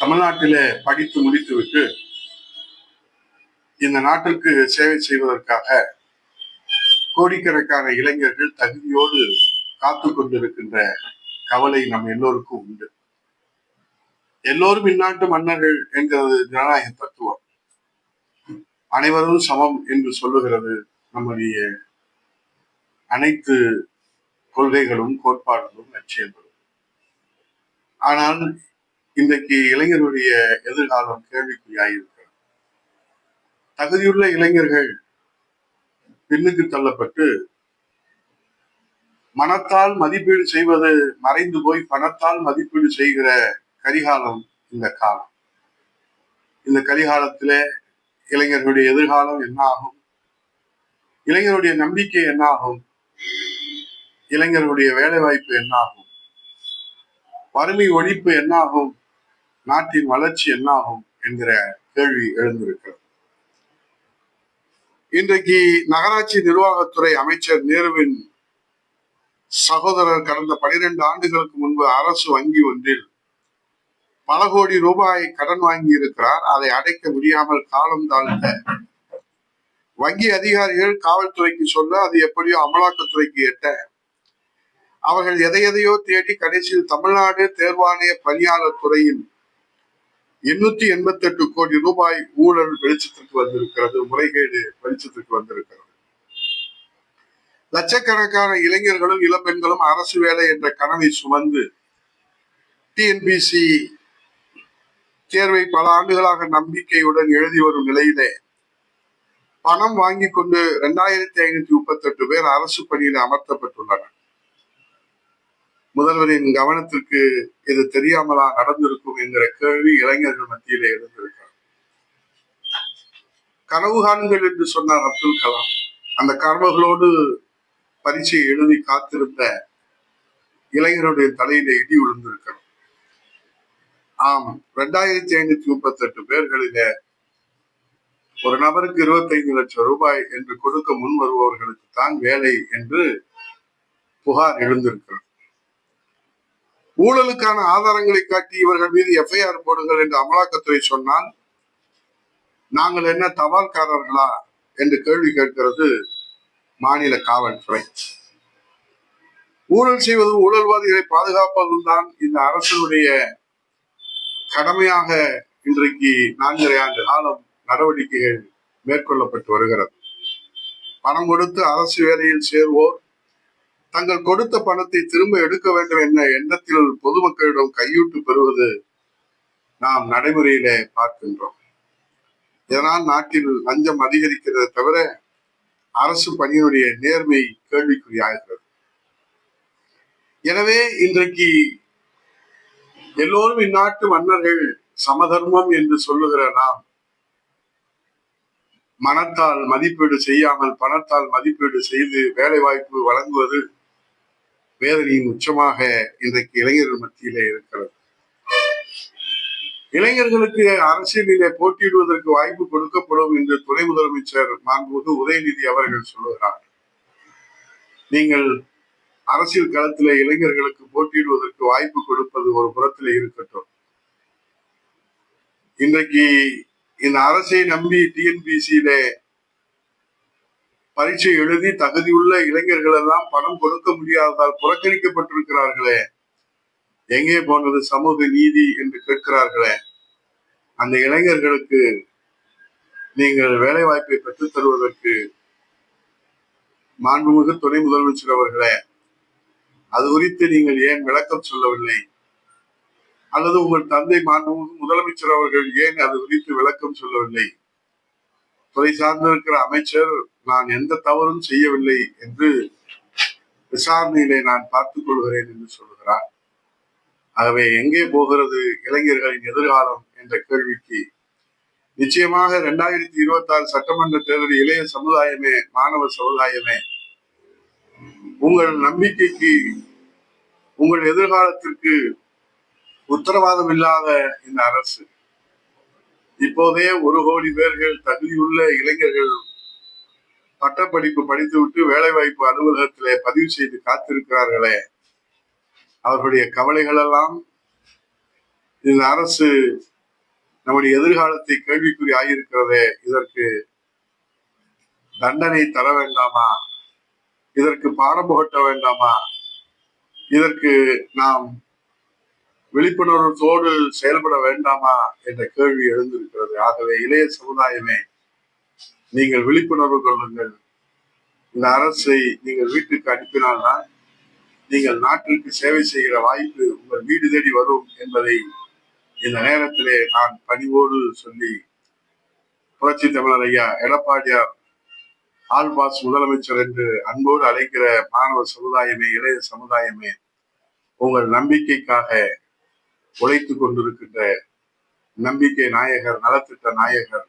தமிழ்நாட்டிலே படித்து முடித்துவிட்டு இந்த நாட்டிற்கு சேவை செய்வதற்காக கோடிக்கணக்கான இளைஞர்கள் தகுதியோடு காத்து கொண்டிருக்கின்ற கவலை நம் எல்லோருக்கும் உண்டு. எல்லோரும் இந்நாட்டு மன்னர்கள் என்கிறது ஜனநாயக தத்துவம். அனைவரும் சமம் என்று சொல்லுகிறது நம்முடைய அனைத்து கொள்கைகளும் கோட்பாடுகளும் லட்சியங்களும். ஆனால் இன்றைக்கு இளைஞருடைய எதிர்காலம் கேள்விக்குறியாயிருக்கிறது. தகுதியுள்ள இளைஞர்கள் பின்னுக்கு தள்ளப்பட்டு மனத்தால் மதிப்பீடு செய்வது மறைந்து போய் பணத்தால் மதிப்பீடு செய்கிற கரிகாலம் இந்த காலம். இந்த கரிகாலத்திலே இளைஞர்களுடைய எதிர்காலம் என்ன ஆகும்? இளைஞருடைய நம்பிக்கை என்ன ஆகும்? இளைஞர்களுடைய வேலை வாய்ப்பு என்ன ஆகும்? வறுமை ஒழிப்பு என்ன ஆகும்? நாட்டின் வளர்ச்சி என்ன ஆகும் என்கிற கேள்வி எழுந்திருக்கிறது. இன்றைக்கு நகராட்சி நிர்வாகத்துறை அமைச்சர் நேருவின் சகோதரர் கடந்த 12 ஆண்டுகளுக்கு முன்பு அரசு வங்கி ஒன்றில் பல கோடி ரூபாய் கடன் வாங்கி இருக்கிறார். அதை அடைக்க முடியாமல் காலம் தாழ்ந்த வங்கி அதிகாரிகள் காவல்துறைக்கு சொல்ல அது எப்படியோ அமலாக்கத்துறைக்கு எட்ட அவர்கள் எதையோ தேடி கடைசியில் தமிழ்நாடு தேர்வாணைய பணியாளர் துறையில் 888 கோடி ரூபாய் ஊழல் வெளிச்சத்திற்கு வந்திருக்கிறது. முறைகேடு வெளிச்சத்திற்கு வந்திருக்கிறது. லட்சக்கணக்கான இளைஞர்களும் இளம்பெண்களும் அரசு வேலை என்ற கனவை சுமந்து டிஎன்பிசி தேர்வை பல ஆண்டுகளாக நம்பிக்கையுடன் எழுதி வரும் நிலையிலே பணம் வாங்கி கொண்டு 2538 பேர் அரசு பணியில் அமர்த்தப்பட்டுள்ளனர். முதல்வரின் கவனத்திற்கு இது தெரியாமலா நடந்திருக்கும் என்கிற கேள்வி இளைஞர்கள் மத்தியிலே எழுந்திருக்கிறது. கனவு காணுங்கள் என்று சொன்னார் அப்துல் கலாம். அந்த கனவுகளோடு பரீட்சை எழுதி காத்திருந்த இளைஞருடைய தலையிலே இடி விழுந்திருக்கிறது. ஆம், 2538 பேர்களிலே ஒரு நபருக்கு 25 லட்சம் ரூபாய் என்று கொடுக்க முன் வருபவர்களுக்கு தான் வேலை என்று புகார் எழுந்திருக்கிறது. ஊழலுக்கான ஆதாரங்களை காட்டி இவர்கள் மீது எஃப்ஐஆர் போடுங்கள் என்று அமலாக்கத்துறை சொன்னால் நாங்கள் என்ன தபால்காரர்களா என்று கேள்வி கேட்கிறது மாநில காவல்துறை. ஊழல் செய்வதும் ஊழல்வாதிகளை பாதுகாப்பதும் தான் இந்த அரசுடைய கடமையாக இன்றைக்கு 4.5 ஆண்டு காலம் நடவடிக்கைகள் மேற்கொள்ளப்பட்டு வருகிறது. பணம் கொடுத்து அரசு வேலையில் சேர்வோர் தங்கள் கொடுத்த பணத்தை திரும்ப எடுக்க வேண்டும் என்ற எண்ணத்தில் பொதுமக்களிடம் கையூட்டு பெறுவது நாம் நடைமுறையிலே பார்க்கின்றோம். இதனால் நாட்டில் லஞ்சம் அதிகரிக்கிறதை தவிர அரசு பணியுடைய நேர்மை கேள்விக்குறியாகிறது. எனவே இன்றைக்கு எல்லோரும் இந்நாட்டு மன்னர்கள் சமதர்மம் என்று சொல்லுகிற நாம் மனத்தால் மதிப்பீடு செய்யாமல் பணத்தால் மதிப்பீடு செய்து வேலை வாய்ப்பு வழங்குவது வேதனையின் உச்சமாக இன்றைக்கு இளைஞர்கள் மத்தியிலே இருக்கிறது. இளைஞர்களுக்கு அரசியலிலே போட்டியிடுவதற்கு வாய்ப்பு கொடுக்கப்படும் என்று துணை முதலமைச்சர் மாண்புமிகு உதயநிதி அவர்கள் சொல்லுகிறார். நீங்கள் அரசியல் களத்திலே இளைஞர்களுக்கு போட்டியிடுவதற்கு வாய்ப்பு கொடுப்பது ஒரு புறத்திலே இருக்கட்டும். இன்றைக்கு இந்த அரசை நம்பி டிஎன்பிசியிலே பரீட்சை எழுதி தகுதியுள்ள இளைஞர்கள் எல்லாம் பணம் கொடுக்க முடியாததால் புறக்கணிக்கப்பட்டிருக்கிறார்களே, எங்கே போனது சமூக நீதி என்று கேட்கிறார்களே, அந்த இளைஞர்களுக்கு நீங்கள் வேலை வாய்ப்பை பெற்றுத் தருவதற்கு மாண்புமிகு துணை முதலமைச்சர் அவர்களே, அது குறித்து நீங்கள் ஏன் விளக்கம் சொல்லவில்லை? அல்லது உங்கள் தந்தை மாண்புமிகு முதலமைச்சர் அவர்கள் ஏன் அது குறித்து விளக்கம் சொல்லவில்லை? துறை சார்ந்திருக்கிற அமைச்சர் நான் எந்த தவறும் செய்யவில்லை என்று விசாரணையிலே நான் பார்த்துக் கொள்கிறேன் என்று சொல்கிறார். ஆகவே எங்கே போகிறது இளைஞர்களின் எதிர்காலம் என்ற கேள்விக்கு நிச்சயமாக 2026 சட்டமன்ற தேர்தல் இளைய சமுதாயமே, மாணவ சமுதாயமே, உங்கள் நம்பிக்கைக்கு உங்கள் எதிர்காலத்திற்கு உத்தரவாதம் இல்லாத இந்த அரசு இப்போதே 1 கோடி பேர்கள் தகுதியுள்ள இளைஞர்கள் பட்டப்படிப்பு படித்துவிட்டு வேலை வாய்ப்பு அலுவலகத்திலே பதிவு செய்து காத்திருக்கிறார்களே, அவர்களுடைய கவலைகள் எல்லாம் இந்த அரசு நம்முடைய எதிர்காலத்தை கேள்விக்குறி ஆகியிருக்கிறதே, இதற்கு தண்டனை தர வேண்டாமா? இதற்கு பாடம் புகட்ட வேண்டாமா? இதற்கு நாம் விழிப்புணர்வோடு செயல்பட வேண்டாமா என்ற கேள்வி எழுந்திருக்கிறது. ஆகவே இளைய சமுதாயமே, நீங்கள் விழிப்புணர்வு கொள்ளுங்கள். இந்த அரசை நீங்கள் வீட்டுக்கு அனுப்பினால்தான் நீங்கள் நாட்டிற்கு சேவை செய்கிற வாய்ப்பு உங்கள் வீடு தேடி வரும் என்பதை இந்த நேரத்திலே நான் பணிவோடு சொல்லி, புரட்சி தமிழர் ஐயா எடப்பாடியார் ஆல்பாஸ் முதலமைச்சர் என்று அன்போடு அழைக்கிற மாணவ சமுதாயமே, இளைய சமுதாயமே, உங்கள் நம்பிக்கைக்காக உழைத்துக் கொண்டிருக்கின்ற நம்பிக்கை நாயகர், நலத்திட்ட நாயகர்,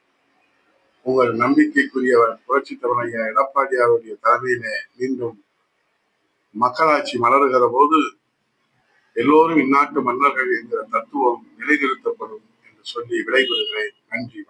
உங்கள் நம்பிக்கைக்குரியவர் புரட்சி தமிழர் ஐயா எடப்பாடியாருடைய தலைமையிலே மீண்டும் மக்களாட்சி மலருகிற போது எல்லோரும் இந்நாட்டு மன்னர்கள் என்கிற தத்துவம் நிலைநிறுத்தப்படும் என்று சொல்லி விடைபெறுகிறேன். நன்றி.